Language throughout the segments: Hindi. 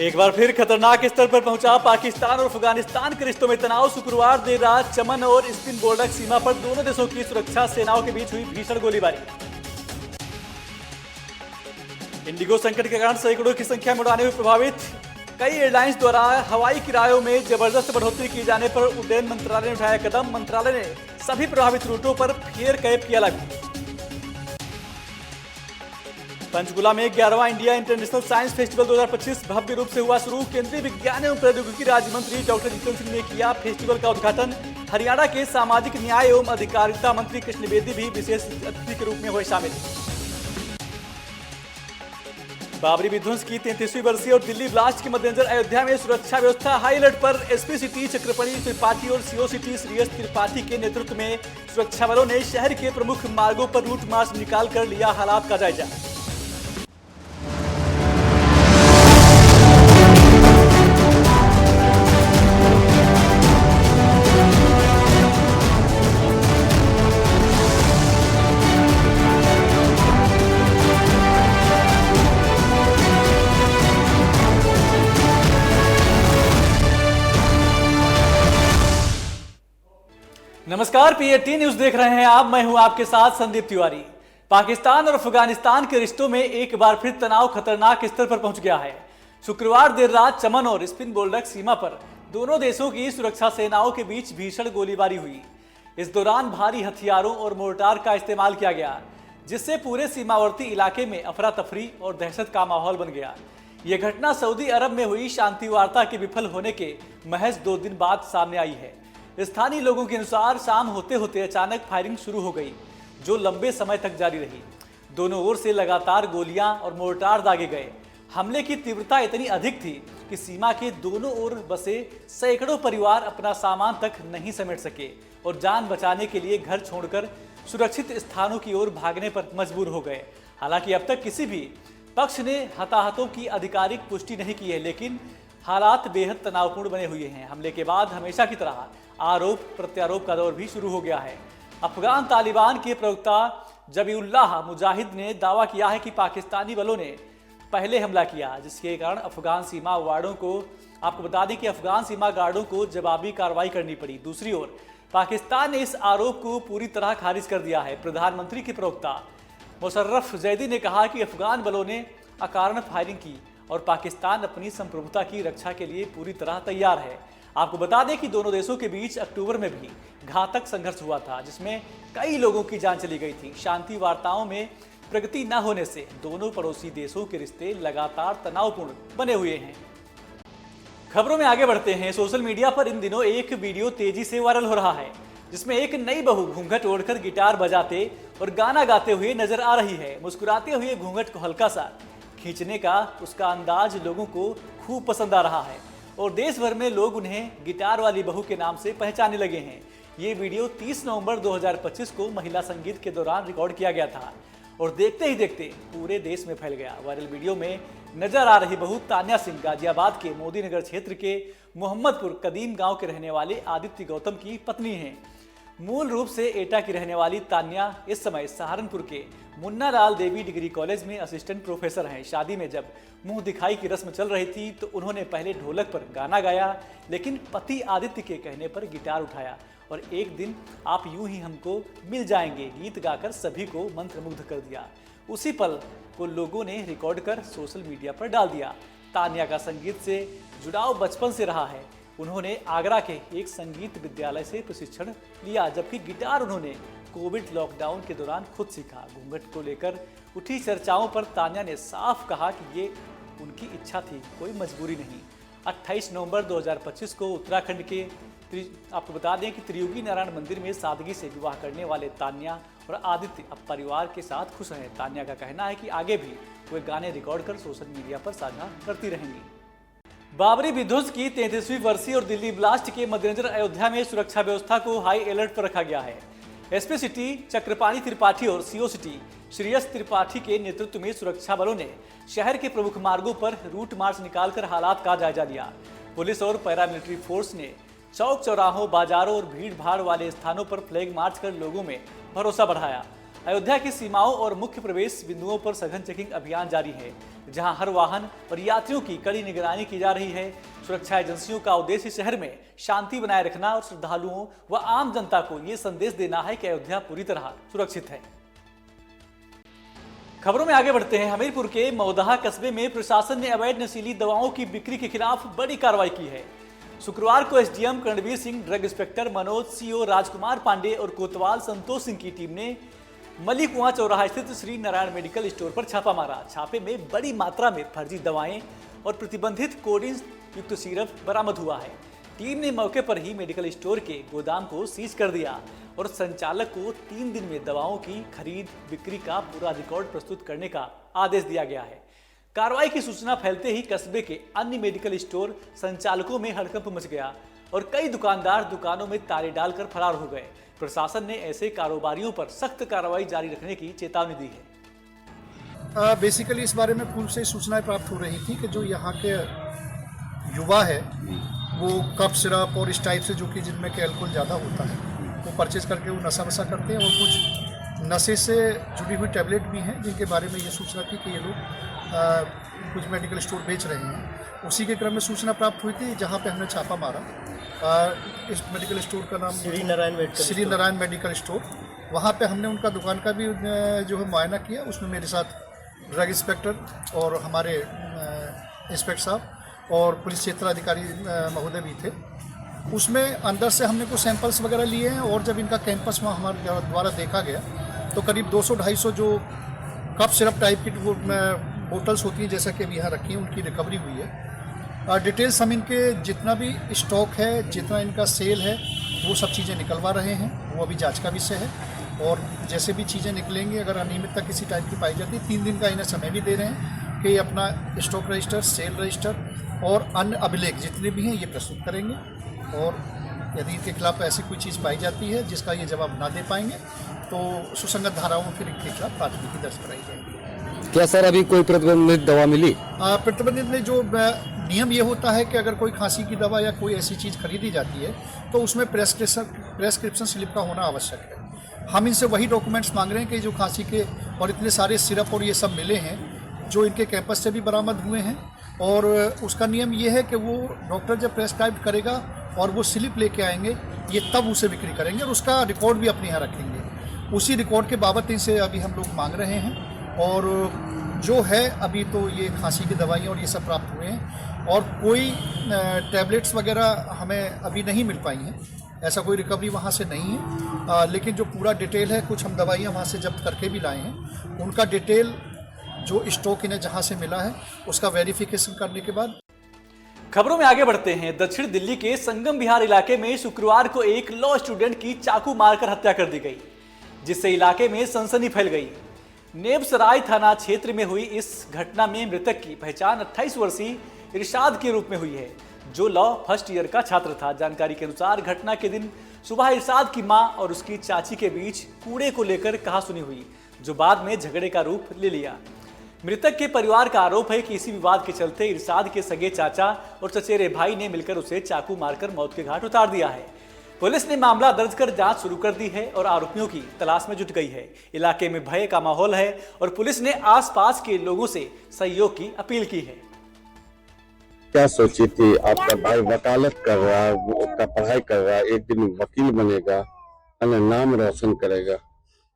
एक बार फिर खतरनाक स्तर पर पहुंचा पाकिस्तान और अफगानिस्तान के रिश्तों में तनाव। शुक्रवार देर रात चमन और स्पिन बोर्डक सीमा पर दोनों देशों की सुरक्षा सेनाओं के बीच हुई भीषण गोलीबारी। इंडिगो संकट के कारण सैकड़ों की संख्या में उड़ानें हुई प्रभावित। कई एयरलाइंस द्वारा हवाई किरायों में जबरदस्त बढ़ोतरी किए जाने पर उड्डयन मंत्रालय ने उठाया कदम। मंत्रालय ने सभी प्रभावित रूटों पर फेयर कैप किया लागू। पंचकुला में 11वां इंडिया इंटरनेशनल साइंस फेस्टिवल 2025 भव्य रूप से हुआ शुरू। केंद्रीय विज्ञान एवं प्रौद्योगिकी राज्य मंत्री डॉक्टर जितेंद्र सिंह ने किया फेस्टिवल का उद्घाटन। हरियाणा के सामाजिक न्याय एवं अधिकारिता मंत्री कृष्ण बेदी भी विशेष अतिथि के रूप में हुए शामिल। बाबरी विध्वंस की 33वीं बरसी और दिल्ली ब्लास्ट के मद्देनजर अयोध्या में सुरक्षा व्यवस्था हाई अलर्ट पर। एसपी सिटी चक्रपाणी त्रिपाठी और सीओ सिटी श्रेयस त्रिपाठी के नेतृत्व में सुरक्षा बलों ने शहर के प्रमुख मार्गों पर रूट मार्च निकालकर लिया हालात का जायजा। नमस्कार, पीएटी न्यूज देख रहे हैं आप। मैं हूं आपके साथ संदीप तिवारी। पाकिस्तान और अफगानिस्तान के रिश्तों में एक बार फिर तनाव खतरनाक स्तर पर पहुंच गया है। शुक्रवार देर रात चमन और स्पिन बोर्डक सीमा पर दोनों देशों की सुरक्षा सेनाओं के बीच भीषण गोलीबारी हुई। इस दौरान भारी हथियारों और मोर्टार का इस्तेमाल किया गया, जिससे पूरे सीमावर्ती इलाके में अफरा तफरी और दहशत का माहौल बन गया। यह घटना सऊदी अरब में हुई शांति वार्ता के विफल होने के महज 2 दिन बाद सामने आई है। स्थानीय लोगों के अनुसार शाम होते होते अचानक फायरिंग शुरू हो गई, जो लंबे समय तक जारी रही। दोनों ओर से लगातार गोलियां और मोर्टार दागे गए। हमले की तीव्रता इतनी अधिक थी कि सीमा के दोनों ओर बसे सैकड़ों परिवार अपना सामान तक नहीं समेट सके और जान बचाने के लिए घर छोड़कर सुरक्षित स्थानों की ओर भागने पर मजबूर हो गए। हालांकि अब तक किसी भी पक्ष ने हताहतों की आधिकारिक पुष्टि नहीं की है, लेकिन हालात बेहद तनावपूर्ण बने हुए हैं। हमले के बाद हमेशा की तरह आरोप प्रत्यारोप का दौर भी शुरू हो गया है। अफगान तालिबान के प्रवक्ता जबीउल्लाह मुजाहिद ने दावा किया है कि पाकिस्तानी बलों ने पहले हमला किया, जिसके कारण अफगान सीमा वार्डों को आपको बता दें कि अफगान सीमा गार्डों को जवाबी कार्रवाई करनी पड़ी। दूसरी ओर पाकिस्तान ने इस आरोप को पूरी तरह खारिज कर दिया है। प्रधानमंत्री के प्रवक्ता मुशर्रफ जैदी ने कहा कि अफगान बलों ने अकारण फायरिंग की और पाकिस्तान अपनी संप्रभुता की रक्षा के लिए पूरी तरह तैयार है। आपको बता दें कि दोनों देशों के बीच अक्टूबर में भी घातक संघर्ष हुआ था, जिसमें कई लोगों की जान चली गई थी। शांति वार्ताओं में प्रगति न होने से दोनों पड़ोसी देशों के रिश्ते लगातार तनावपूर्ण बने हुए हैं। खबरों में आगे बढ़ते हैं। सोशल मीडिया पर इन दिनों एक वीडियो तेजी से वायरल हो रहा है, जिसमें एक नई बहू घूंघट ओढ़कर गिटार बजाते और गाना गाते हुए नजर आ रही है। मुस्कुराते हुए घूंघट को हल्का सा खींचने का उसका अंदाज लोगों को खूब पसंद आ रहा है और देश भर में लोग उन्हें गिटार वाली बहू के नाम से पहचानने लगे हैं। ये वीडियो 30 नवंबर 2025 को महिला संगीत के दौरान रिकॉर्ड किया गया था और देखते ही देखते पूरे देश में फैल गया। वायरल वीडियो में नजर आ रही बहू तान्या सिंह गाजियाबाद के मोदी नगर क्षेत्र के मोहम्मदपुर कदीम गांव के रहने वाले आदित्य गौतम की पत्नी हैं। मूल रूप से एटा की रहने वाली तान्या इस समय सहारनपुर के मुन्ना लाल देवी डिग्री कॉलेज में असिस्टेंट प्रोफेसर हैं। शादी में जब मुंह दिखाई की रस्म चल रही थी तो उन्होंने पहले ढोलक पर गाना गाया, लेकिन पति आदित्य के कहने पर गिटार उठाया और एक दिन आप यूं ही हमको मिल जाएंगे गीत गाकर सभी को मंत्रमुग्ध कर दिया। उसी पल को लोगों ने रिकॉर्ड कर सोशल मीडिया पर डाल दिया। तान्या का संगीत से जुड़ाव बचपन से रहा है। उन्होंने आगरा के एक संगीत विद्यालय से प्रशिक्षण लिया, जबकि गिटार उन्होंने कोविड लॉकडाउन के दौरान खुद सीखा। घूंघट को लेकर उठी चर्चाओं पर तान्या ने साफ कहा कि ये उनकी इच्छा थी, कोई मजबूरी नहीं। 28 नवंबर 2025 को उत्तराखंड के आपको बता दें कि त्रियुगी नारायण मंदिर में सादगी से विवाह करने वाले तान्या और आदित्य अब परिवार के साथ खुश हैं। तान्या का कहना है कि आगे भी वे गाने रिकॉर्ड कर सोशल मीडिया पर साझा करती रहेंगी। बाबरी विध्वंस की 33वीं बरसी और दिल्ली ब्लास्ट के मद्देनजर अयोध्या में सुरक्षा व्यवस्था को हाई अलर्ट पर रखा गया है। एसपी सिटी चक्रपाणी त्रिपाठी और सीओ सिटी श्रेयस त्रिपाठी के नेतृत्व में सुरक्षा बलों ने शहर के प्रमुख मार्गों पर रूट मार्च निकालकर हालात का जायजा लिया। पुलिस और पैरामिलिट्री फोर्स ने चौक चौराहों, बाजारों और भीड़ भाड़ वाले स्थानों पर फ्लैग मार्च कर लोगों में भरोसा बढ़ाया। अयोध्या की सीमाओं और मुख्य प्रवेश बिंदुओं पर सघन चेकिंग अभियान जारी है। जहां हर वाहन और यात्रियों की कड़ी निगरानी की जा रही है। सुरक्षा एजेंसियों का उद्देश्य शहर में शांति बनाए रखना और श्रद्धालुओं व आम जनता को ये संदेश देना है कि अयोध्या पूरी तरह सुरक्षित है। खबरों में आगे बढ़ते हैं। हमीरपुर के मौदहा कस्बे में प्रशासन ने अवैध नशीली दवाओं की बिक्री के खिलाफ बड़ी कार्रवाई की है। शुक्रवार को SDM Karnveer Singh, drug inspector Manoj, CO Rajkumar Pandey और कोतवाल संतोष सिंह की टीम ने मलिकुआं चौराहा स्थित श्री नारायण मेडिकल स्टोर पर छापा मारा। छापे में बड़ी मात्रा में फर्जी दवाएं और प्रतिबंधित कोडिन युक्त सिरप बरामद हुआ है। टीम ने मौके पर ही मेडिकल स्टोर के गोदाम को सीज कर दिया और संचालक को 3 दिन में दवाओं की खरीद बिक्री का पूरा रिकॉर्ड प्रस्तुत करने का आदेश दिया गया है। कार्रवाई की सूचना फैलते ही कस्बे के अन्य मेडिकल स्टोर संचालकों में हड़कंप मच गया और कई दुकानदार दुकानों में ताले डालकर फरार हो गए। प्रशासन ने ऐसे कारोबारियों पर सख्त कार्रवाई जारी रखने की चेतावनी दी है। बेसिकली इस बारे में पूर्व से सूचनाएं प्राप्त हो रही थी कि जो यहाँ के युवा है वो कप सिरप और इस टाइप से जो कि जिनमें के अल्कोहल ज़्यादा होता है वो परचेज करके वो नशा वशा करते हैं और कुछ नशे से जुड़ी हुई टैबलेट भी हैं जिनके बारे में ये सूचना थी कि ये लोग कुछ मेडिकल स्टोर बेच रहे हैं। उसी के क्रम में सूचना प्राप्त हुई थी जहाँ पे हमने छापा मारा। इस मेडिकल स्टोर का नाम श्री नारायण मेडिकल स्टोर। वहाँ पे हमने उनका दुकान का भी जो है मुआयना किया। उसमें मेरे साथ ड्रग इंस्पेक्टर और हमारे इंस्पेक्टर साहब और पुलिस क्षेत्राधिकारी महोदय भी थे। उसमें अंदर से हमने कुछ सैंपल्स वगैरह लिए हैं और जब इनका कैंपस वहाँ हमारे द्वारा देखा गया तो करीब 200-250 जो कप सिरप टाइप की वो बोतल्स होती हैं जैसा कि अभी यहाँ रखी हैं उनकी रिकवरी हुई है। डिटेल्स हम इनके जितना भी स्टॉक है जितना इनका सेल है वो सब चीज़ें निकलवा रहे हैं। वो अभी जांच का विषय है और जैसे भी चीज़ें निकलेंगी अगर अनियमितता किसी टाइप की पाई जाती है 3 दिन का इन्हें समय भी दे रहे हैं कि अपना स्टॉक रजिस्टर, सेल रजिस्टर और अन्य अभिलेख जितने भी हैं ये प्रस्तुत करेंगे और यदि इनके खिलाफ ऐसी कोई चीज़ पाई जाती है जिसका ये जवाब ना दे पाएंगे तो सुसंगत धाराओं में फिर इनके खिलाफ प्राथमिकी दर्ज कराई जाएगी। क्या सर अभी कोई प्रतिबंधित दवा मिली? प्रतिबंधित में जो नियम ये होता है कि अगर कोई खांसी की दवा या कोई ऐसी चीज़ खरीदी जाती है तो उसमें प्रेस्क्रिप्शन स्लिप का होना आवश्यक है। हम इनसे वही डॉक्यूमेंट्स मांग रहे हैं कि जो खांसी के और इतने सारे सिरप और ये सब मिले हैं जो इनके कैंपस से भी बरामद हुए हैं और उसका नियम ये है कि वो डॉक्टर जब प्रेस्क्राइब करेगा और वो स्लिप लेके आएंगे ये तब उसे बिक्री करेंगे और उसका रिकॉर्ड भी अपने यहाँ रखेंगे। उसी रिकॉर्ड के बाबत इनसे अभी हम लोग मांग रहे हैं और जो है अभी तो ये खांसी की दवाइयाँ और ये सब प्राप्त हुए हैं और कोई टैबलेट्स वगैरह हमें अभी नहीं मिल पाई हैं। ऐसा कोई रिकवरी वहाँ से नहीं है लेकिन जो पूरा डिटेल है कुछ हम दवाइयाँ वहाँ से जब्त करके भी लाए हैं। उनका डिटेल जो स्टॉक इन्हें जहाँ से मिला है उसका वेरिफिकेशन करने के बाद। खबरों में आगे बढ़ते हैं। दक्षिण दिल्ली के संगम विहार इलाके में शुक्रवार को एक लॉ स्टूडेंट की चाकू मारकर हत्या कर दी गई जिससे इलाके में सनसनी फैल गई। नेबसराय थाना क्षेत्र में हुई इस घटना में मृतक की पहचान 28 वर्षीय इरशाद के रूप में हुई है जो लॉ फर्स्ट ईयर का छात्र था। जानकारी के अनुसार घटना के दिन सुबह इरशाद की मां और उसकी चाची के बीच कूड़े को लेकर कहासुनी हुई जो बाद में झगड़े का रूप ले लिया। मृतक के परिवार का आरोप है कि इसी विवाद के चलते इरशाद के सगे चाचा और चचेरे भाई ने मिलकर उसे चाकू मारकर मौत के घाट उतार दिया है। पुलिस ने मामला दर्ज कर जांच शुरू कर दी है और आरोपियों की तलाश में जुट गई है। इलाके में भय का माहौल है और पुलिस ने आसपास के लोगों से सहयोग की अपील की है। क्या सोची थी? आपका भाई वकालत कर रहा है, वो अपना पढ़ाई कर रहा है, एक दिन वकील बनेगा, नाम रोशन करेगा,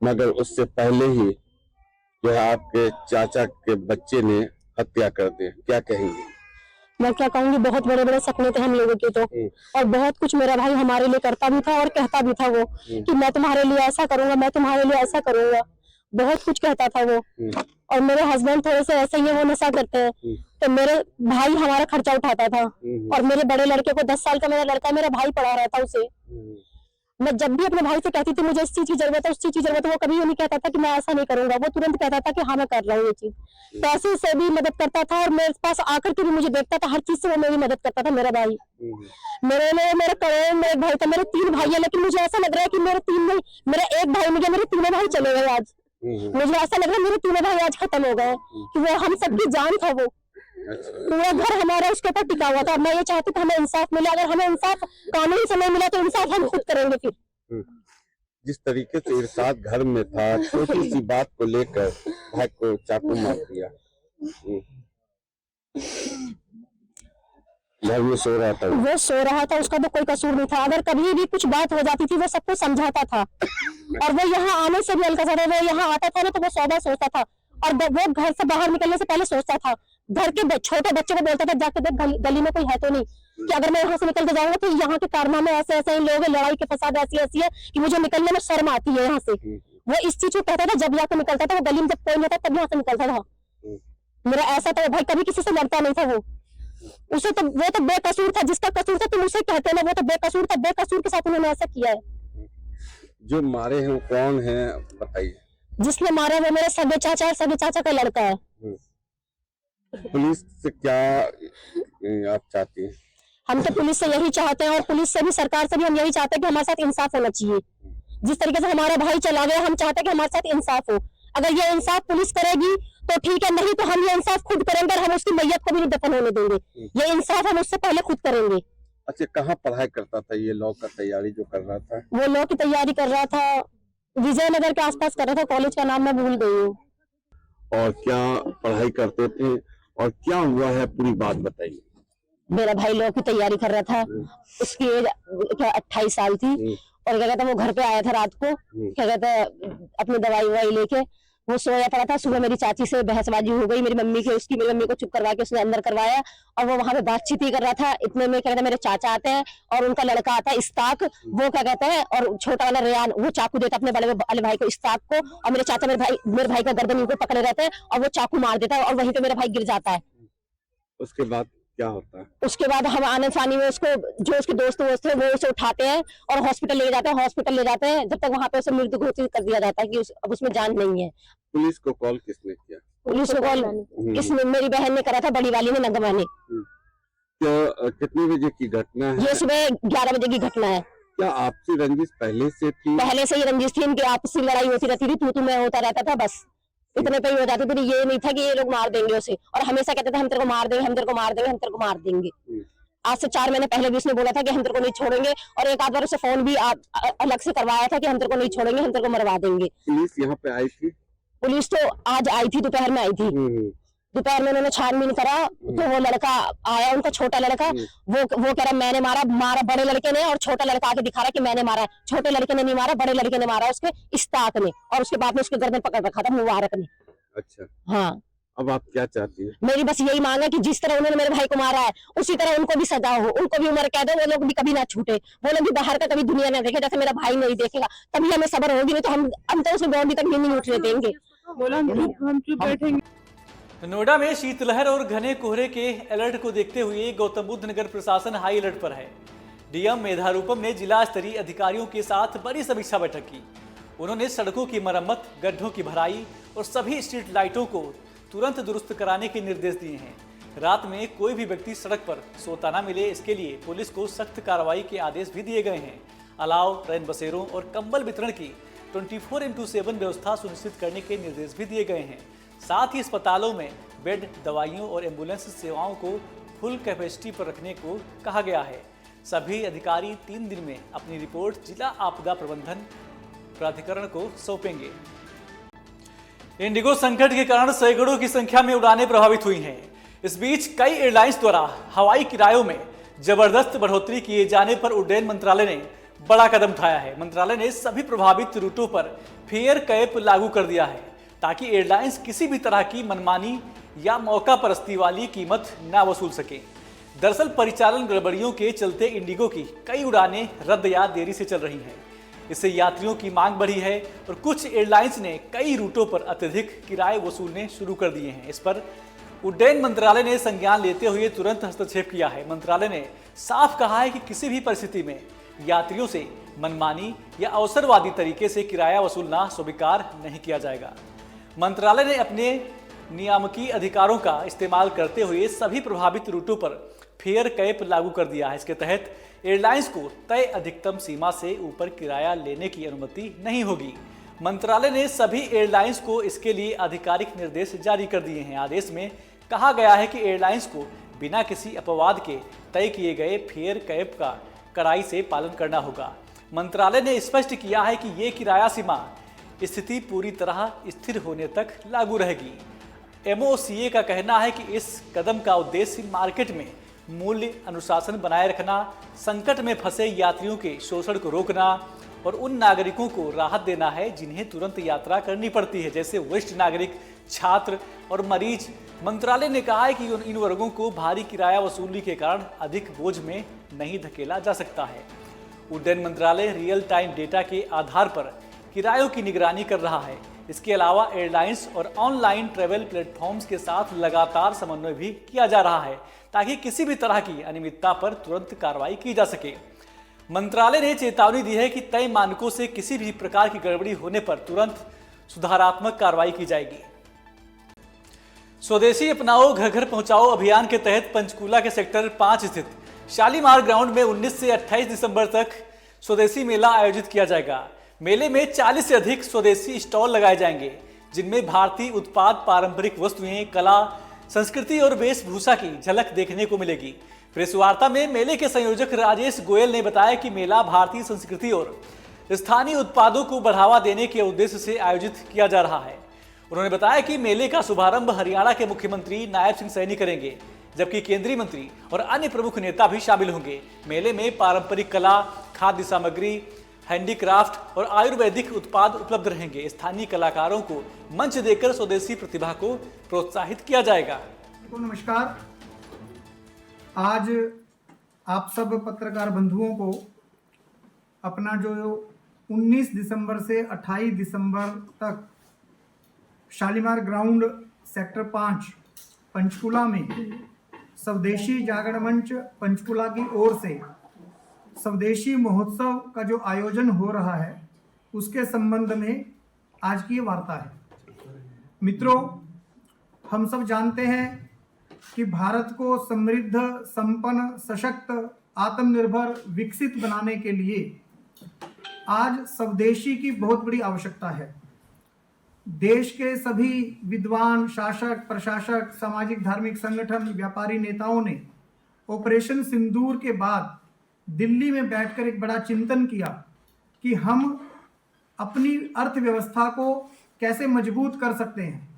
मगर उससे पहले ही जो है आपके चाचा के बच्चे ने हत्या कर दी। क्या कहेंगे? मैं क्या कहूँगी, बहुत बड़े बड़े सपने थे हम लोगों के तो और बहुत कुछ मेरा भाई हमारे लिए करता भी था और कहता भी था वो कि मैं तुम्हारे लिए ऐसा करूंगा, मैं तुम्हारे लिए ऐसा करूंगा, बहुत कुछ कहता था वो। और मेरे हस्बैंड थोड़े से ऐसे ही है, वो नशा करते हैं तो मेरे भाई हमारा खर्चा उठाता था और मेरे बड़े लड़के को 10 साल का मेरा लड़का मेरा भाई पढ़ा रहा था उसे। मैं जब भी अपने भाई से कहती थी मुझे इस चीज की जरूरत है, उस चीज की जरूरत है, वो कभी ये नहीं कहता था कि मैं ऐसा नहीं करूंगा, वो तुरंत कहता था कि हाँ मैं कर रहा हूँ ये चीज। पैसे से भी मदद करता था और मेरे पास आकर के भी मुझे देखता था, हर चीज से वो मेरी मदद करता था मेरा भाई। मेरे लिए मेरा करोड़ में एक भाई था, मेरे 3 भाई है, लेकिन मुझे ऐसा लग रहा है कि मेरे 3 नहीं, मेरा एक भाई नहीं गया, मेरे 3 भाई चले गए आज। मुझे ऐसा लग रहा है मेरे 3 भाई आज खत्म हो गए कि वो हम सबकी जान था, वो पूरा घर हमारा उसके ऊपर टिका हुआ था। मैं ये चाहती थी हमें इंसाफ मिले, अगर हमें इंसाफ कानूनी समय मिला तो इंसाफ हम खुद करेंगे। फिर जिस तरीके से इरशाद घर में था, छोटी सी बात को लेकर भाई को चाकू मार दिया, घर में सो रहा था वो सो रहा था, उसका तो कोई कसूर नहीं था। अगर कभी भी कुछ बात हो जाती थी वो सबको समझाता था, और वो यहाँ आने से भी हल्का सा वो यहाँ आता था ना तो वो 100 बार सोचता था, और वो घर से बाहर निकलने से पहले सोचता था, घर के छोटे बच्चे को बोलता था जाके देख गली में कोई है तो नहीं, कि अगर मैं यहाँ से निकल के जाऊंगा तो यहाँ के कारनामे ऐसे ऐसे इन लोग लड़ाई के फसाद ऐसी ऐसी है कि मुझे निकलने में शर्म आती है यहाँ से। वो इस चीज को कहता था, जब यहाँ से निकलता था वो गली में जब कोई नहीं था तब यहाँ से निकलता था। मेरा ऐसा था भाई, कभी किसी से लड़ता नहीं था वो। उसे तो वो तो बेकसूर था, जिसका कसूर था तुम उसे कहते ना, वो तो बेकसूर था, बेकसूर के साथ उन्होंने ऐसा किया है। जो मारे हैं वो कौन है बताइए? जिसने मारा वो मेरे सगे चाचा है, सगे चाचा का लड़का है। पुलिस से क्या आप चाहती हैं? हम तो पुलिस से यही चाहते हैं, और पुलिस से भी सरकार से भी हम यही चाहते हैं कि हमारे साथ इंसाफ होना चाहिए। जिस तरीके से हमारा भाई चला गया, हम चाहते हैं कि हमारे साथ इंसाफ हो। अगर ये इंसाफ पुलिस करेगी तो ठीक है, नहीं तो हम ये इंसाफ खुद करेंगे, और हम उसकी मैयत को भी नहीं दफन होने देंगे। ये इंसाफ हम उससे पहले खुद करेंगे। अच्छा, कहाँ पढ़ाई करता था ये? लॉ का तैयारी जो कर रहा था? वो लॉ की तैयारी कर रहा था, विजयनगर के आसपास कर रहा था, कॉलेज का नाम मैं भूल गई हूँ। और क्या पढ़ाई करते थे और क्या हुआ है, पूरी बात बताइए। मेरा भाई लॉ की तैयारी कर रहा था, उसकी एज 28 साल थी, और क्या कहता है वो घर पे आया था रात को, क्या कहता है अपनी दवाई ववाई लेके वो सोया पड़ा था। सुबह मेरी चाची से बहसबाजी हो गई, मेरी मम्मी मम्मी को चुप करवा के उसने अंदर करवाया, और वो वहां पे बातचीत ही कर रहा था। इतने में क्या कहता है मेरे चाचा आते हैं और उनका लड़का आता है इस्ताक, वो क्या कहता है, और छोटा वाला रेयान वो चाकू देता अपने बड़े वाले भाई को इस्ताक को, और मेरे चाचा मेरे भाई का गर्दन इनको पकड़े रहते हैं, और वो चाकू मार देता है, और वहीं पे मेरा भाई गिर जाता है। उसके बाद क्या होता है? उसके बाद हम आने फानी में उसको, जो उसके दोस्त थे वो उसे उठाते हैं और हॉस्पिटल ले जाते हैं, जब तक वहां पे उसे मृत्यु घोषित कर दिया जाता है कि अब उसमें जान नहीं है। पुलिस को कॉल किसने किया? पुलिस को कॉल किसने? मेरी बहन ने करा था, बड़ी वाली ने, नगमा ने। तो कितने बजे की घटना है? ये सुबह 11 बजे की घटना है। क्या आपसी रंजिश पहले से थी? पहले से ही रंजिश थी, इनकी आपसी लड़ाई होती रहती थी, तू मैं होता रहता था, बस इतने पे ही हो जाती थी। ये नहीं था कि ये लोग मार देंगे उसे, और हमेशा कहते थे हम तेरे को मार देंगे, हम तेरे को मार देंगे, हम तेरे को मार देंगे। आज से 4 महीने पहले भी उसने बोला था कि हम तेरे को नहीं छोड़ेंगे, और एक आध बार उसे फोन भी अलग से करवाया था कि हम तेरे को नहीं छोड़ेंगे, हम तेरे को मरवा देंगे। पुलिस यहाँ पे आई थी? पुलिस तो आज आई थी, दोपहर में आई थी। दोपहर में उन्होंने छानबीन करा तो वो लड़का आया, उनका छोटा लड़का, वो कह रहा मैंने मारा बड़े लड़के ने, और छोटा लड़का आके दिखा रहा कि मैंने मारा। छोटे लड़के ने नहीं मारा, बड़े लड़के ने मारा उसके, इस्ताक ने, और उसके बाद में उसके गर्दन पकड़ रखा था मुबारक ने। अच्छा, हाँ। अब आप क्या चाहती हैं? मेरी बस यही मांग है कि जिस तरह उन्होंने मेरे भाई को मारा है उसी तरह उनको भी सजा हो, उनको भी उम्र कैद हो, वो लोग भी कभी ना छूटे, वो लोग भी बाहर का कभी दुनिया ना देखे, जैसे मेरा भाई नहीं देखेगा तभी हमें सब्र होगी, नहीं तो हम तो उसमें बॉडी तक भी नहीं उठने देंगे। हम चुप बैठेंगे। नोएडा में शीतलहर और घने कोहरे के अलर्ट को देखते हुए गौतम बुद्ध नगर प्रशासन हाई अलर्ट पर है। डीएम मेधारूपम ने जिला स्तरीय अधिकारियों के साथ बड़ी समीक्षा बैठक की। उन्होंने सड़कों की मरम्मत, गड्ढों की भराई और सभी स्ट्रीट लाइटों को तुरंत दुरुस्त कराने के निर्देश दिए हैं। रात में कोई भी व्यक्ति सड़क पर सोता ना मिले, इसके लिए पुलिस को सख्त कार्रवाई के आदेश भी दिए गए हैं। अलाव, रैन बसेरों और कंबल वितरण की 24x7 व्यवस्था सुनिश्चित करने के निर्देश भी दिए गए हैं। साथ ही अस्पतालों में बेड, दवाइयों और एम्बुलेंस सेवाओं को फुल कैपेसिटी पर रखने को कहा गया है। सभी अधिकारी 3 दिन में अपनी रिपोर्ट जिला आपदा प्रबंधन प्राधिकरण को सौंपेंगे। इंडिगो संकट के कारण सैकड़ों की संख्या में उड़ानें प्रभावित हुई हैं। इस बीच कई एयरलाइंस द्वारा हवाई किरायों में जबरदस्त बढ़ोतरी किए जाने पर उड्डयन मंत्रालय ने बड़ा कदम उठाया है। मंत्रालय ने सभी प्रभावित रूटों पर फेयर कैप लागू कर दिया है ताकि एयरलाइंस किसी भी तरह की मनमानी या मौका परस्ती वाली कीमत न वसूल सके। दरअसल परिचालन गड़बड़ियों के चलते इंडिगो की कई उड़ानें रद्द या देरी से चल रही हैं। इससे यात्रियों की मांग बढ़ी है और कुछ एयरलाइंस ने कई रूटों पर अत्यधिक किराए वसूलने शुरू कर दिए हैं। इस पर उड्डयन मंत्रालय ने संज्ञान लेते हुए तुरंत हस्तक्षेप किया है। मंत्रालय ने साफ कहा है कि किसी भी परिस्थिति में यात्रियों से मनमानी या अवसरवादी तरीके से किराया वसूलना स्वीकार नहीं किया जाएगा। मंत्रालय ने अपने नियामकीय अधिकारों का इस्तेमाल करते हुए सभी प्रभावित रूटों पर फेयर कैप लागू कर दिया है। इसके तहत एयरलाइंस को तय अधिकतम सीमा से ऊपर किराया लेने की अनुमति नहीं होगी। मंत्रालय ने सभी एयरलाइंस को इसके लिए आधिकारिक निर्देश जारी कर दिए हैं। आदेश में कहा गया है कि एयरलाइंस को बिना किसी अपवाद के तय किए गए फेयर कैप का कड़ाई से पालन करना होगा। मंत्रालय ने स्पष्ट किया है कि ये किराया सीमा स्थिति पूरी तरह स्थिर होने तक लागू रहेगी। MOCA का कहना है कि इस कदम का उद्देश्य मार्केट में मूल्य अनुशासन बनाए रखना, संकट में फंसे यात्रियों के शोषण को रोकना और उन नागरिकों को राहत देना है जिन्हें तुरंत यात्रा करनी पड़ती है, जैसे वरिष्ठ नागरिक, छात्र और मरीज। मंत्रालय ने कहा है कि इन वर्गों को भारी किराया वसूली के कारण अधिक बोझ में नहीं धकेला जा सकता है। उड्डयन मंत्रालय रियल टाइम डेटा के आधार पर किरायों की निगरानी कर रहा है। इसके अलावा एयरलाइंस और ऑनलाइन ट्रैवल प्लेटफॉर्म्स के साथ लगातार समन्वय भी किया जा रहा है ताकि किसी भी तरह की अनियमितता पर तुरंत कार्रवाई की जा सके। मंत्रालय ने चेतावनी दी है कि तय मानकों से किसी भी प्रकार की गड़बड़ी होने पर तुरंत सुधारात्मक कार्रवाई की जाएगी। स्वदेशी अपनाओ घर घर पहुंचाओ अभियान के तहत पंचकूला के सेक्टर 5 स्थित शालीमार ग्राउंड में 19 से 28 दिसंबर तक स्वदेशी मेला आयोजित किया जाएगा। मेले में 40 से अधिक स्वदेशी स्टॉल लगाए जाएंगे, जिनमें भारतीय उत्पाद, पारंपरिक वस्तुएं, कला, संस्कृति और वेशभूषा की झलक देखने को मिलेगी। प्रेस वार्ता में मेले के संयोजक राजेश गोयल ने बताया कि मेला भारतीय संस्कृति और स्थानीय उत्पादों को बढ़ावा देने के उद्देश्य से आयोजित किया जा रहा है। उन्होंने बताया कि मेले का शुभारंभ हरियाणा के मुख्यमंत्री नायब सिंह सैनी करेंगे, जबकि केंद्रीय मंत्री और अन्य प्रमुख नेता भी शामिल होंगे। मेले में पारंपरिक कला, खाद्य सामग्री, हैंडीक्राफ्ट और आयुर्वेदिक उत्पाद उपलब्ध रहेंगे। स्थानीय कलाकारों को मंच देकर स्वदेशी प्रतिभा को प्रोत्साहित किया जाएगा। नमस्कार। आज आप सब पत्रकार बंधुओं को अपना जो 19 दिसंबर से 28 दिसंबर तक शालीमार ग्राउंड सेक्टर 5 पंचकूला में स्वदेशी जागरण मंच पंचकूला की ओर से स्वदेशी महोत्सव का जो आयोजन हो रहा है उसके संबंध में आज की ये वार्ता है। मित्रों, हम सब जानते हैं कि भारत को समृद्ध, संपन्न, सशक्त, आत्मनिर्भर, विकसित बनाने के लिए आज स्वदेशी की बहुत बड़ी आवश्यकता है। देश के सभी विद्वान, शासक, प्रशासक, सामाजिक धार्मिक संगठन, व्यापारी नेताओं ने ऑपरेशन सिंदूर के बाद दिल्ली में बैठकर एक बड़ा चिंतन किया कि हम अपनी अर्थव्यवस्था को कैसे मजबूत कर सकते हैं,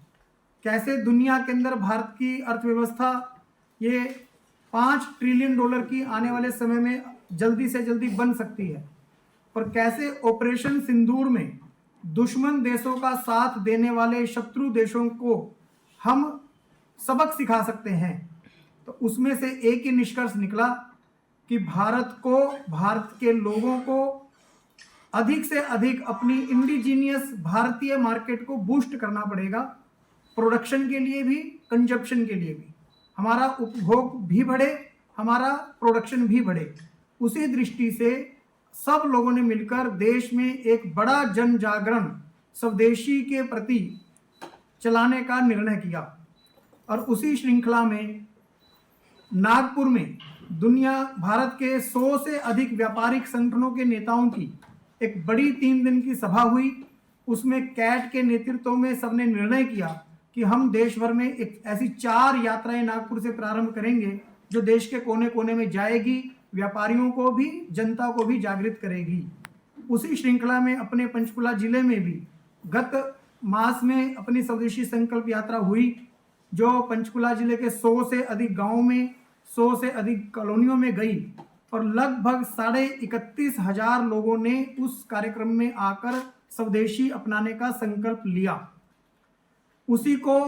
कैसे दुनिया के अंदर भारत की अर्थव्यवस्था ये $5 ट्रिलियन की आने वाले समय में जल्दी से जल्दी बन सकती है, और कैसे ऑपरेशन सिंदूर में दुश्मन देशों का साथ देने वाले शत्रु देशों को हम सबक सिखा सकते हैं। तो उसमें से एक ही निष्कर्ष निकला कि भारत को, भारत के लोगों को अधिक से अधिक अपनी इंडिजीनियस भारतीय मार्केट को बूस्ट करना पड़ेगा। प्रोडक्शन के लिए भी, कंजप्शन के लिए भी, हमारा उपभोग भी बढ़े, हमारा प्रोडक्शन भी बढ़े। उसी दृष्टि से सब लोगों ने मिलकर देश में एक बड़ा जन जागरण स्वदेशी के प्रति चलाने का निर्णय किया, और उसी श्रृंखला में नागपुर में भारत के 100 से अधिक व्यापारिक संगठनों के नेताओं की एक बड़ी 3 दिन की सभा हुई। उसमें कैट के नेतृत्व में सबने निर्णय किया कि हम देश भर में एक ऐसी 4 यात्राएं नागपुर से प्रारंभ करेंगे जो देश के कोने कोने में जाएगी, व्यापारियों को भी, जनता को भी जागृत करेगी। उसी श्रृंखला में अपने पंचकुला जिले में भी गत मास में अपनी स्वदेशी संकल्प यात्रा हुई, जो पंचकुला जिले के 100 से अधिक गांवों में, 100 से अधिक कॉलोनियों में गई, और लगभग 31,500 लोगों ने उस कार्यक्रम में आकर स्वदेशी अपनाने का संकल्प लिया। उसी को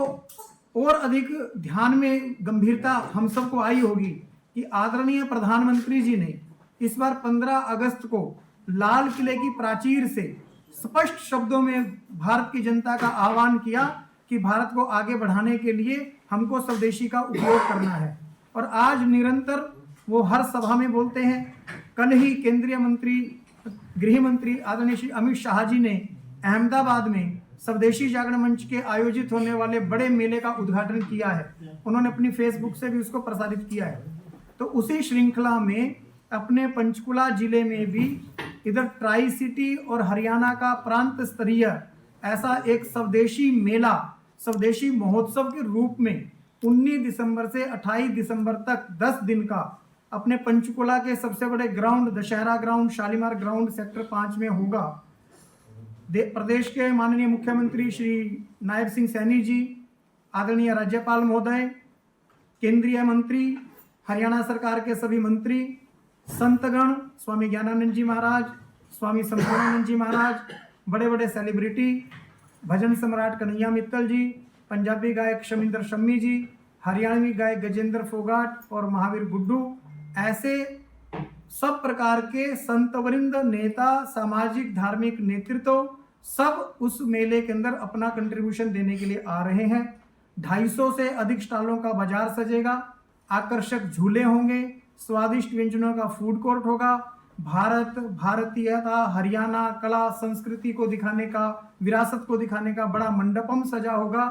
और अधिक ध्यान में गंभीरता हम सबको आई होगी कि आदरणीय प्रधानमंत्री जी ने इस बार 15 अगस्त को लाल किले की प्राचीर से स्पष्ट शब्दों में भारत की जनता का आह्वान किया कि भारत को आगे बढ़ाने के लिए हमको स्वदेशी का उपयोग करना है। और आज निरंतर वो हर सभा में बोलते हैं। कल ही केंद्रीय मंत्री, गृह मंत्री आदरणीय श्री अमित शाह जी ने अहमदाबाद में स्वदेशी जागरण मंच के आयोजित होने वाले बड़े मेले का उद्घाटन किया है। उन्होंने अपनी फेसबुक से भी उसको प्रसारित किया है। तो उसी श्रृंखला में अपने पंचकुला जिले में भी इधर ट्राई सिटी और हरियाणा का प्रांत स्तरीय ऐसा एक स्वदेशी मेला, स्वदेशी महोत्सव के रूप में 19 दिसंबर से 28 दिसंबर तक 10 दिन का अपने पंचकुला के सबसे बड़े ground, Dussehra ground, Shalimar ground sector 5 में होगा। प्रदेश के माननीय मुख्यमंत्री श्री नायब सिंह सैनी जी, आदरणीय राज्यपाल महोदय, केंद्रीय मंत्री, हरियाणा सरकार के सभी मंत्री, संतगण, स्वामी ज्ञानानंद जी महाराज, स्वामी संपूर्णानंद जी महाराज, बड़े बड़े सेलिब्रिटी, भजन सम्राट कन्हैया मित्तल जी, पंजाबी गायक शमिंदर शम्मी जी, हरियाणवी गायक गजेंद्र फोगाट और महावीर गुड्डू, ऐसे सब प्रकार के संतवृंद, नेता, सामाजिक धार्मिक नेतृत्व सब उस मेले के अंदर अपना कंट्रीब्यूशन देने के लिए आ रहे हैं। 250 से अधिक स्टॉलों का बाजार सजेगा, आकर्षक झूले होंगे, स्वादिष्ट व्यंजनों का फूड कोर्ट होगा, भारत, भारतीयता, हरियाणा, कला संस्कृति को दिखाने का, विरासत को दिखाने का बड़ा मंडपम सजा होगा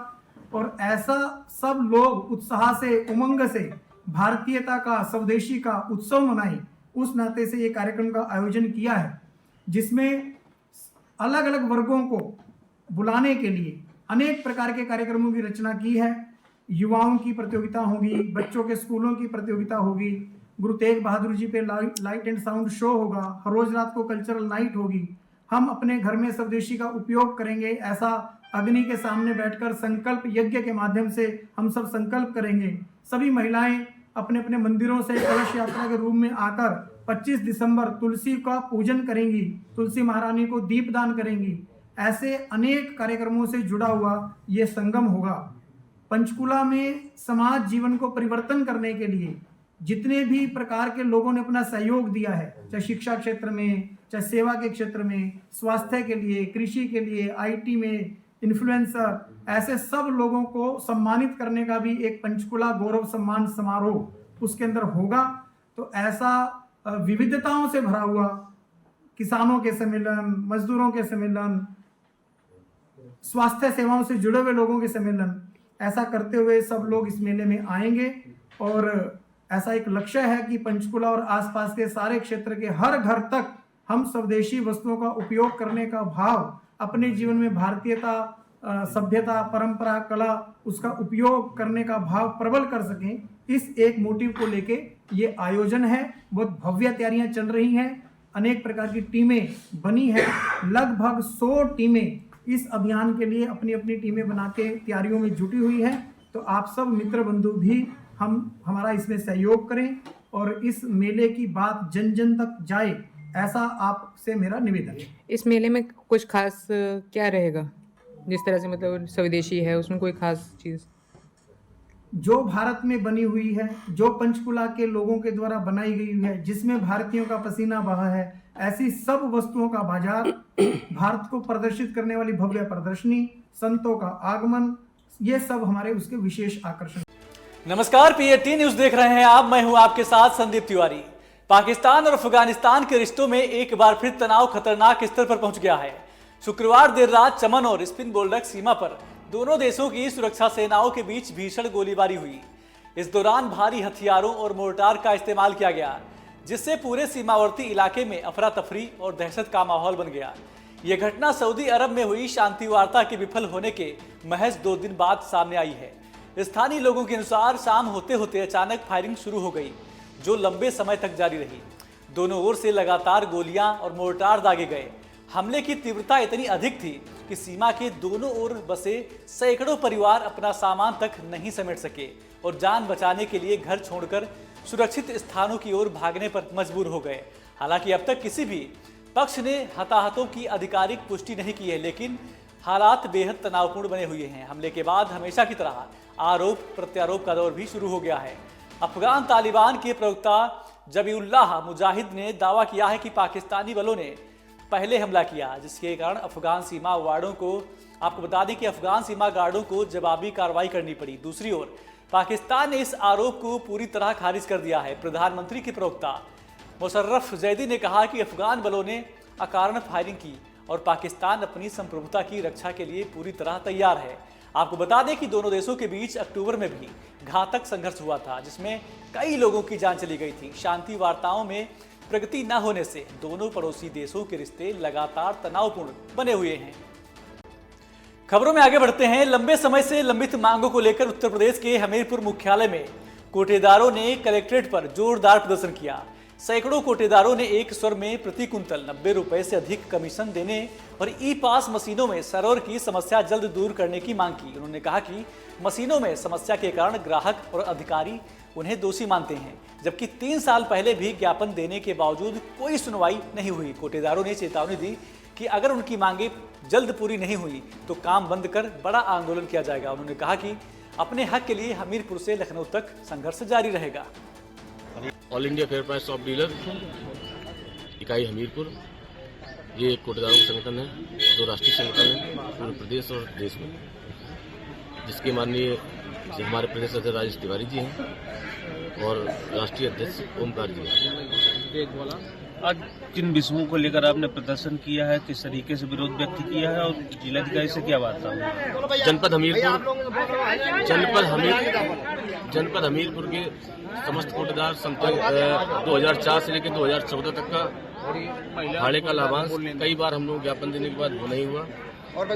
और ऐसा सब लोग उत्साह से, उमंग से भारतीयता का, स्वदेशी का उत्सव मनाएं, उस नाते से ये कार्यक्रम का आयोजन किया है, जिसमें अलग अलग वर्गों को बुलाने के लिए अनेक प्रकार के कार्यक्रमों की रचना की है। युवाओं की प्रतियोगिता होगी, बच्चों के स्कूलों की प्रतियोगिता होगी, गुरु तेग बहादुर जी पे लाइट एंड साउंड शो होगा, हर रोज रात को कल्चरल नाइट होगी। हम अपने घर में स्वदेशी का उपयोग करेंगे, ऐसा अग्नि के सामने बैठकर संकल्प यज्ञ के माध्यम से हम सब संकल्प करेंगे। सभी महिलाएं अपने अपने मंदिरों से कलश यात्रा के रूप में आकर 25 दिसंबर तुलसी का पूजन करेंगी, तुलसी महारानी को दीपदान करेंगी। ऐसे अनेक कार्यक्रमों से जुड़ा हुआ ये संगम होगा। पंचकुला में समाज जीवन को परिवर्तन करने के लिए जितने भी प्रकार के लोगों ने अपना सहयोग दिया है, चाहे शिक्षा क्षेत्र में, चाहे सेवा के क्षेत्र में, स्वास्थ्य के लिए, कृषि के लिए, आईटी में, इन्फ्लुएंसर, ऐसे सब लोगों को सम्मानित करने का भी एक पंचकुला गौरव सम्मान समारोह उसके अंदर होगा। तो ऐसा विविधताओं से भरा हुआ किसानों के सम्मेलन, मजदूरों के सम्मेलन, स्वास्थ्य सेवाओं से जुड़े हुए लोगों के सम्मेलन, ऐसा करते हुए सब लोग इस मेले में आएंगे और ऐसा एक लक्ष्य है कि पंचकुला और आसपास के सारे क्षेत्र के हर घर तक हम स्वदेशी वस्तुओं का उपयोग करने का भाव, अपने जीवन में भारतीयता, सभ्यता, परंपरा, कला, उसका उपयोग करने का भाव प्रबल कर सकें। इस एक मोटिव को लेके ये आयोजन है। बहुत भव्य तैयारियां चल रही हैं, अनेक प्रकार की टीमें बनी हैं, लगभग 100 टीमें इस अभियान के लिए अपनी अपनी टीमें बना के तैयारियों में जुटी हुई हैं। तो आप सब मित्र बंधु भी हमारा इसमें सहयोग करें और इस मेले की बात जन जन तक जाए, ऐसा आपसे मेरा निवेदन है। इस मेले में कुछ खास क्या रहेगा, जिस तरह से मतलब स्वदेशी है उसमें कोई खास चीज़ जो भारत में बनी हुई है, जो पंचकुला के लोगों के द्वारा बनाई गई है, जिसमें भारतीयों का पसीना बहा है, ऐसी सब वस्तुओं का बाजार, भारत को प्रदर्शित करने वाली भव्य प्रदर्शनी, संतों का आगमन, ये सब हमारे उसके विशेष आकर्षण। नमस्कार, PAT न्यूज देख रहे हैं आप, मैं हूं आपके साथ संदीप तिवारी। पाकिस्तान और अफगानिस्तान के रिश्तों में एक बार फिर तनाव खतरनाक स्तर पर पहुंच गया है। शुक्रवार देर रात चमन और स्पिन बोल्डक सीमा पर दोनों देशों की सुरक्षा सेनाओं के बीच भीषण गोलीबारी हुई। इस दौरान भारी हथियारों और मोर्टार का इस्तेमाल किया गया, जिससे पूरे सीमावर्ती इलाके में अफरा तफरी और दहशत का माहौल बन गया। यह घटना सऊदी अरब में हुई शांति वार्ता के विफल होने के महज 2 दिन बाद सामने आई है। स्थानीय लोगों के अनुसार शाम होते होते अचानक फायरिंग शुरू हो गई, जो लंबे समय तक जारी रही। दोनों ओर से लगातार गोलियां और मोर्टार दागे गए। हमले की तीव्रता इतनी अधिक थी कि सीमा के दोनों ओर बसे सैकड़ों परिवार अपना सामान तक नहीं समेट सके और जान बचाने के लिए घर छोड़कर सुरक्षित स्थानों की ओर भागने पर मजबूर हो गए। हालांकि अब तक किसी भी पक्ष ने हताहतों की आधिकारिक पुष्टि नहीं की है, लेकिन हालात बेहद तनावपूर्ण बने हुए हैं। हमले के बाद हमेशा की तरह आरोप प्रत्यारोप का दौर भी शुरू हो गया है। अफगान तालिबान के प्रवक्ता जबीउल्लाह मुजाहिद ने दावा किया है कि पाकिस्तानी बलों ने पहले हमला किया, जिसके कारण अफगान सीमा वार्डों को, आपको बता दें कि अफगान सीमा गार्डों को जवाबी कार्रवाई करनी पड़ी। दूसरी ओर पाकिस्तान ने इस आरोप को पूरी तरह खारिज कर दिया है। प्रधानमंत्री के प्रवक्ता मुशर्रफ जैदी ने कहा कि अफगान बलों ने अकारण फायरिंग की और पाकिस्तान अपनी संप्रभुता की रक्षा के लिए पूरी तरह तैयार है। आपको बता दें कि दोनों देशों के बीच अक्टूबर में भी घातक संघर्ष हुआ था, जिसमें कई लोगों की जान चली गई थी। शांति वार्ताओं में प्रगति न होने से दोनों पड़ोसी देशों के रिश्ते लगातार तनावपूर्ण बने हुए हैं। खबरों में आगे बढ़ते हैं। लंबे समय से लंबित मांगों को लेकर उत्तर प्रदेश के हमीरपुर मुख्यालय में कोटेदारों ने कलेक्ट्रेट पर जोरदार प्रदर्शन किया। सैकड़ों कोटेदारों ने एक स्वर में प्रति कुंतल 90 रुपए से अधिक कमीशन देने और ई पास मशीनों में सर्वर की समस्या जल्द दूर करने की मांग की। उन्होंने कहा कि मशीनों में समस्या के कारण ग्राहक और अधिकारी उन्हें दोषी मानते हैं, जबकि 3 साल पहले भी ज्ञापन देने के बावजूद कोई सुनवाई नहीं हुई। कोटेदारों ने चेतावनी दी कि अगर उनकी मांगे जल्द पूरी नहीं हुई तो काम बंद कर बड़ा आंदोलन किया जाएगा। उन्होंने कहा कि अपने हक के लिए हमीरपुर से लखनऊ तक संघर्ष जारी रहेगा। All India fair price shop dealer इकाई हमीरपुर, ये एक कोटेदारों का संगठन है जो राष्ट्रीय संगठन है पूरे प्रदेश और देश में, जिसके माननीय हमारे प्रदेश अध्यक्ष राजेश तिवारी जी हैं और राष्ट्रीय अध्यक्ष ओमकार जी हैं। आज किन विषयों को लेकर आपने प्रदर्शन किया है, किस तरीके से विरोध व्यक्त किया है और जिलाधिकारी से क्या वार्ता हुई? जनपद हमीरपुर के समस्त कोटेदार 2004 से लेकर 2014 तक का भाड़े का लाभांश कई बार हम लोग ज्ञापन देने के बाद वो नहीं हुआ।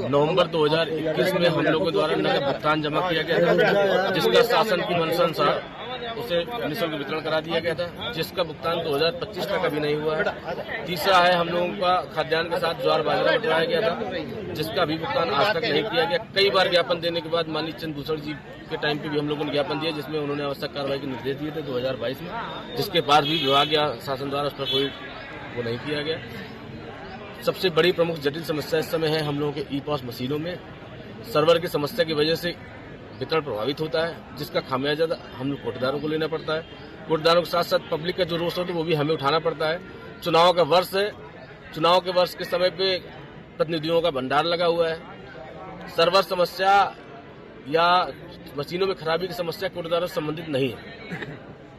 नवंबर 2021 में हम लोगों द्वारा नगद भुगतान जमा किया गया था, जिसका शासन की मंशा अनुसार उसे निःशुल्क वितरण करा दिया गया था, जिसका भुगतान 2025 तक अभी नहीं हुआ है। तीसरा है हम लोगों का खाद्यान्न के साथ ज्वार बाजरा बटवाया गया था, जिसका भी भुगतान आज तक नहीं किया गया। कई बार ज्ञापन देने के बाद माननीय चंद्रभूषण जी के टाइम पे भी हम लोगों ने ज्ञापन दिया, जिसमें उन्होंने आवश्यक कार्रवाई के निर्देश दिए थे 2022 में, जिसके बाद भी विभाग या शासन द्वारा उस पर कोई वो नहीं किया गया। सबसे बड़ी प्रमुख जटिल समस्या इस समय है हम लोगों के ई पास मशीनों में सर्वर की समस्या की वजह से वितरण प्रभावित होता है, जिसका खामियाजा हम लोग कोटेदारों को लेना पड़ता है। कोटेदारों के साथ साथ पब्लिक का जो रोष होता है वो भी हमें उठाना पड़ता है। चुनाव का वर्ष है, चुनाव के वर्ष के समय पे प्रतिनिधियों का भंडार लगा हुआ है। सर्वर समस्या या मशीनों में खराबी की समस्या कोटेदारों से संबंधित नहीं है।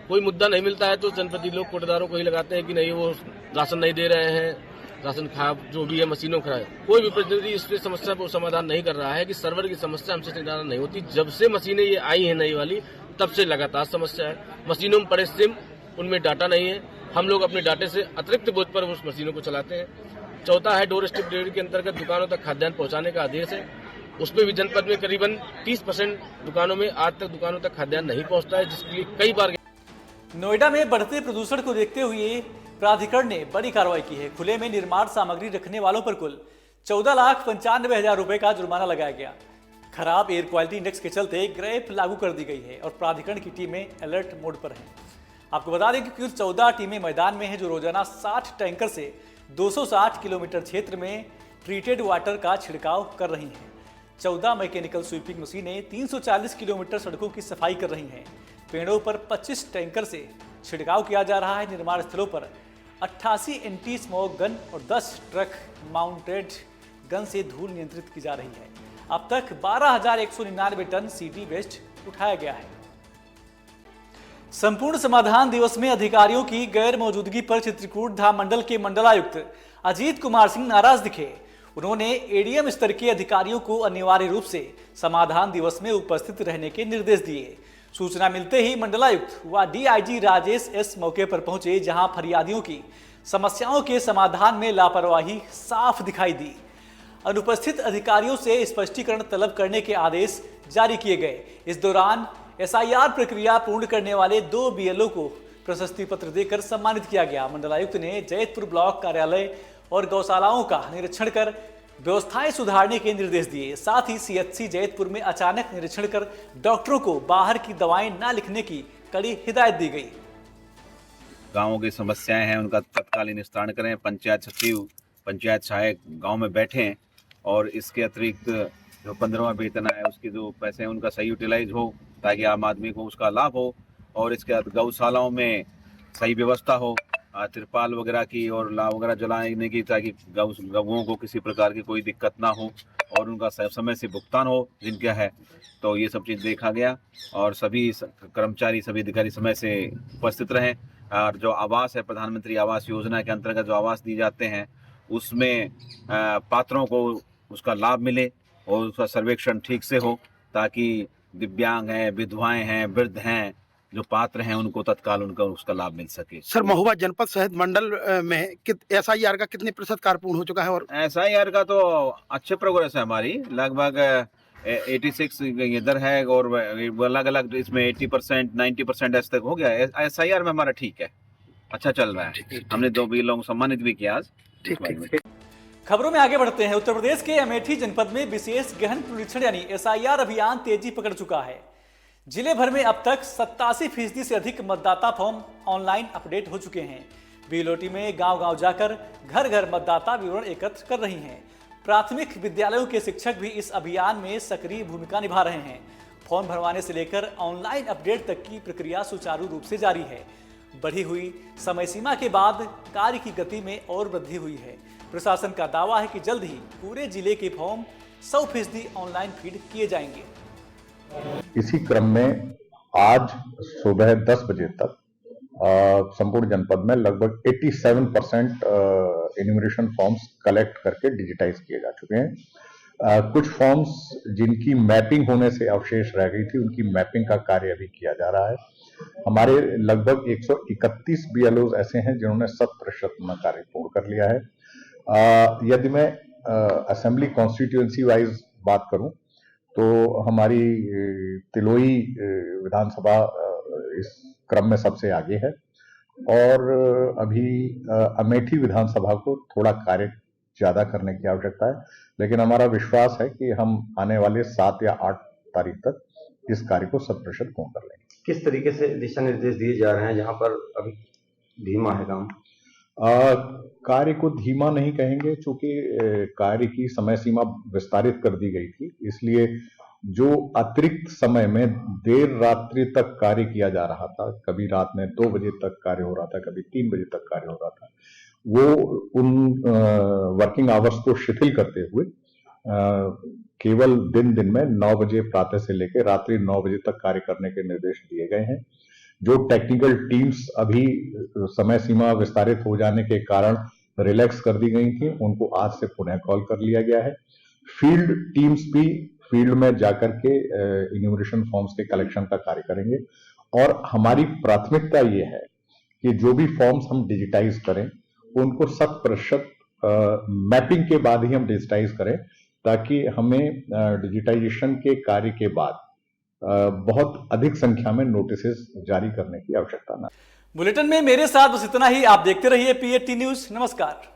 कोई मुद्दा नहीं मिलता है तो जनप्रतिनिधि लोग कोटेदारों को ही लगाते हैं कि नहीं वो राशन नहीं दे रहे हैं, राशन खराब जो भी है मशीनों खराब है। कोई भी प्रतिनिधि इस पे समस्या को समाधान नहीं कर रहा है कि सर्वर की समस्या हमसे निदान नहीं होती। जब से मशीनें ये आई हैं नई वाली, तब से लगातार समस्या है। मशीनों में पड़े सिम, उनमें डाटा नहीं है। हम लोग अपने डाटे से अतिरिक्त बोझ पर उस मशीनों को चलाते हैं। चौथा है डोर स्टेप डिलीवरी के अंतर्गत दुकानों तक खाद्यान्न पहुंचाने का आदेश है, उसमें भी जनपद में करीबन 30% दुकानों में आज तक दुकानों तक खाद्यान्न नहीं पहुंचता है, जिसके लिए कई बार। नोएडा में बढ़ते प्रदूषण को देखते हुए प्राधिकरण ने बड़ी कार्रवाई की है। खुले में निर्माण सामग्री रखने वालों पर कुल 14,95,000 रुपए का जुर्माना लगाया गया। खराब एयर क्वालिटी इंडेक्स के चलते ग्रेप लागू कर दी गई है और प्राधिकरण की टीमें अलर्ट मोड पर हैं। आपको बता दें कि कुल 14 टीमें मैदान में हैं जो रोजाना 60 टैंकर से 260 किलोमीटर क्षेत्र में ट्रीटेड वाटर का छिड़काव कर रही हैं। 14 मैकेनिकल स्वीपिंग मशीनें 340 किलोमीटर सड़कों की सफाई कर रही हैं। पेड़ों पर 25 टैंकर से छिड़काव किया जा रहा है। निर्माण स्थलों पर 88 एंटी स्मोक गन और 10 ट्रक माउंटेड गन से धूल नियंत्रित की जा रही है। अब तक 12,199 टन सीडी वेस्ट उठाया गया है। संपूर्ण समाधान दिवस में अधिकारियों की गैर मौजूदगी पर चित्रकूट धाम मंडल के मंडलायुक्त अजीत कुमार सिंह नाराज दिखे। उन्होंने एडीएम स्तर के अधिकारियों को अनिवार्य रूप से समाधान दिवस में उपस्थित रहने के निर्देश दिए। सूचना मिलते ही मंडलायुक्त व डीआईजी राजेश एस मौके पर पहुंचे, जहां फरियादियों की समस्याओं के समाधान में लापरवाही साफ दिखाई दी। अनुपस्थित अधिकारियों से स्पष्टीकरण तलब करने के आदेश जारी किए गए। इस दौरान एसआईआर प्रक्रिया पूर्ण करने वाले 2 बीएलओ को प्रशस्ति पत्र देकर सम्मानित किया गया। मंडलायुक्त ने जैतपुर ब्लॉक कार्यालय और गौशालाओं का निरीक्षण कर व्यवस्थाएं सुधारने के निर्देश दिए। साथ ही सीएचसी जैतपुर में अचानक निरीक्षण कर डॉक्टरों को बाहर की दवाएं न लिखने की कड़ी हिदायत दी गई। गांवों की समस्याएं हैं उनका तत्कालीन निस्तारण करें। पंचायत सचिव, पंचायत सहायक गांव में बैठें और इसके अतिरिक्त जो 15वां वेतन है उसके जो पैसे हैं उनका सही यूटिलाइज हो ताकि आम आदमी को उसका लाभ हो। और इसके बाद गौशालाओं में सही व्यवस्था हो, तिरपाल वगैरह की और लाभ वगैरह जलाने की, ताकि गौओं को किसी प्रकार की कोई दिक्कत ना हो और उनका समय से भुगतान हो जिनका है। तो ये सब चीज़ देखा गया और सभी कर्मचारी, सभी अधिकारी समय से उपस्थित रहें। और जो आवास है, प्रधानमंत्री आवास योजना के अंतर्गत जो आवास दिए जाते हैं उसमें पात्रों को उसका लाभ मिले और उसका सर्वेक्षण ठीक से हो, ताकि दिव्यांग हैं, विधवाएं हैं, वृद्ध हैं, जो पात्र हैं उनको तत्काल उनका उसका लाभ मिल सके। सर, महुआ जनपद सहित मंडल में एसआईआर का कितने प्रतिशत कार्य पूर्ण हो चुका है? और एसआईआर का तो अच्छे प्रोग्रेस है हमारी, लगभग 86 इधर है और अलग अलग इसमें 80% 90% ऐसे तक हो गया। एसआईआर में हमारा ठीक है। अच्छा चल रहा है। हमने 2 बीएलओ को सम्मानित भी किया आज। ठीक। खबरों में आगे बढ़ते हैं। उत्तर प्रदेश के अमेठी जनपद में विशेष गहन पुनरीक्षण यानी एसआईआर अभियान तेजी पकड़ चुका है। जिले भर में अब तक 87% से अधिक मतदाता फॉर्म ऑनलाइन अपडेट हो चुके हैं। बीएलओ में गांव-गांव जाकर घर घर मतदाता विवरण एकत्र कर रही हैं। प्राथमिक विद्यालयों के शिक्षक भी इस अभियान में सक्रिय भूमिका निभा रहे हैं। फॉर्म भरवाने से लेकर ऑनलाइन अपडेट तक की प्रक्रिया सुचारू रूप से जारी है। बढ़ी हुई समय सीमा के बाद कार्य की गति में और वृद्धि हुई है। प्रशासन का दावा है कि जल्द ही पूरे जिले के फॉर्म 100% ऑनलाइन फीड किए जाएंगे। इसी क्रम में आज सुबह 10 बजे तक संपूर्ण जनपद में लगभग 87% इन्यूमरेशन फॉर्म्स कलेक्ट करके डिजिटाइज किए जा चुके हैं। कुछ फॉर्म्स जिनकी मैपिंग होने से अवशेष रह गई थी, उनकी मैपिंग का कार्य अभी किया जा रहा है। हमारे लगभग 131 बीएलओ ऐसे हैं जिन्होंने 100% अपना कार्य पूर्ण कर लिया है। यदि मैं असेंबली कॉन्स्टिट्यूएंसी वाइज बात करूं तो हमारी तिलोई विधानसभा इस क्रम में सबसे आगे है और अभी अमेठी विधानसभा को थोड़ा कार्य ज्यादा करने की आवश्यकता है, लेकिन हमारा विश्वास है कि हम आने वाले 7 या 8 तारीख तक इस कार्य को 100% पूर्ण कर लेंगे। किस तरीके से दिशा निर्देश दिए जा रहे हैं जहां पर अभी धीमा है काम? कार्य को धीमा नहीं कहेंगे, चूंकि कार्य की समय सीमा विस्तारित कर दी गई थी, इसलिए जो अतिरिक्त समय में देर रात्रि तक कार्य किया जा रहा था, कभी रात में 2 बजे तक कार्य हो रहा था, कभी 3 बजे तक कार्य हो रहा था, वो उन वर्किंग आवर्स को शिथिल करते हुए केवल दिन में 9 बजे प्रातः से लेकर रात्रि 9 बजे तक कार्य करने के निर्देश दिए गए हैं। जो टेक्निकल टीम्स अभी समय सीमा विस्तारित हो जाने के कारण रिलैक्स कर दी गई थी, उनको आज से पुनः कॉल कर लिया गया है। फील्ड टीम्स भी फील्ड में जाकर के इन्यूमरेशन फॉर्म्स के कलेक्शन का कार्य करेंगे और हमारी प्राथमिकता ये है कि जो भी फॉर्म्स हम डिजिटाइज करें उनको 100% मैपिंग के बाद ही हम डिजिटाइज करें, ताकि हमें डिजिटाइजेशन के कार्य के बाद बहुत अधिक संख्या में नोटिसेस जारी करने की आवश्यकता न। बुलेटिन में मेरे साथ बस इतना ही। आप देखते रहिए PAT न्यूज। नमस्कार।